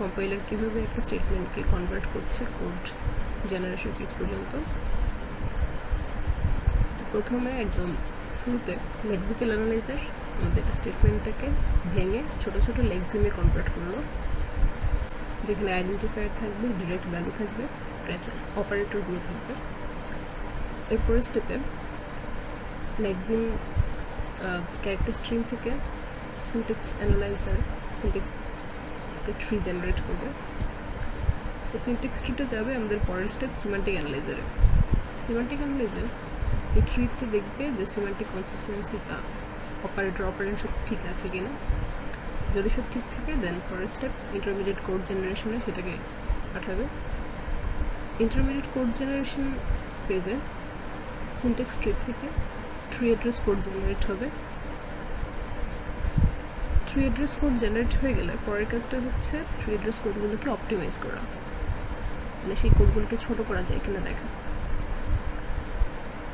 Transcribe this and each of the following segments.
Compiler কীভাবে একটা স্টেটমেন্টকে convert করছে কোড জেনারেশন ফেজ পর্যন্ত। প্রথমে একদম শুরুতে লেক্সিক্যাল অ্যানালাইজার আমাদের স্টেটমেন্টটাকে ভেঙে ছোট ছোট লেক্সিমে কনভার্ট করলো, যেখানে আইডেন্টিফায়ার থাকবে, ডিরেক্ট ভ্যালু থাকবে, প্রেজেন্ট অপারেটরগুলো থাকবে। এরপরের স্টেপে লেক্সিম ক্যারেক্টার স্ট্রিং থেকে syntax analyser syntax tree generate করবে। এই সিনট্যাক্স ট্রিটা যাবে আমাদের পরের স্টেপ সিম্যান্টিক অ্যানালাইজারে। সিম্যান্টিক অ্যানালাইজার এই ট্রিতে দেখবে যে সিম্যান্টিক কনসিস্টেন্সি বা অপারেন্ট সব ঠিক আছে কিনা। যদি সব ঠিক থাকে দেন পরের স্টেপ ইন্টারমিডিয়েট কোড জেনারেশনে সেটাকে পাঠাবে। ইন্টারমিডিয়েট কোড জেনারেশন পেজে সিনট্যাক্স ট্রি থেকে ট্রি অ্যাড্রেস কোড জেনারেট হবে। ট্রি অ্যাড্রেস কোড জেনারেট হয়ে গেলে পরের কাজটা হচ্ছে ট্রি অ্যাড্রেস কোডগুলোকে অপটিমাইজ করা, মানে সেই কোডগুলোকে ছোট করা যায় কিনা দেখা।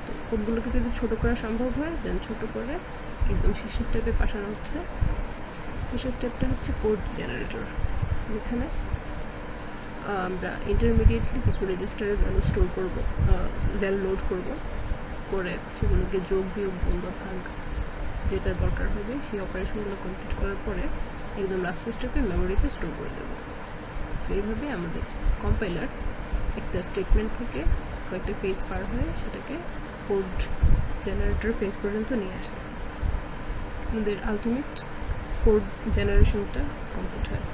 তো কোডগুলোকে যদি ছোট করা সম্ভব হয় দেন ছোট করে একদম শেষ স্টেপে পাঠানো হচ্ছে। শেষের স্টেপটা হচ্ছে কোড জেনারেটর, যেখানে আমরা ইন্টারমিডিয়েটলি কিছু রেজিস্টারের ভ্যালু স্টোর করবো, ভ্যালু লোড করবো, করে সেগুলোকে যোগ বিয়োগ গুণ বা ভাগ যেটা দরকার হবে সেই অপারেশনগুলো কমপ্লিট করার পরে একদম লাস্ট স্টেপে মেমোরিতে স্টোর করে দেবো। সেইভাবে আমাদের কম্পাইলার একটা স্টেটমেন্ট থেকে কয়েকটা ফেজ পার হয়ে সেটাকে কোড জেনারেটর ফেজ পর্যন্ত নিয়ে আসে। আমাদের আলটিমেট কোড জেনারেশনটা কমপ্লিট হয়।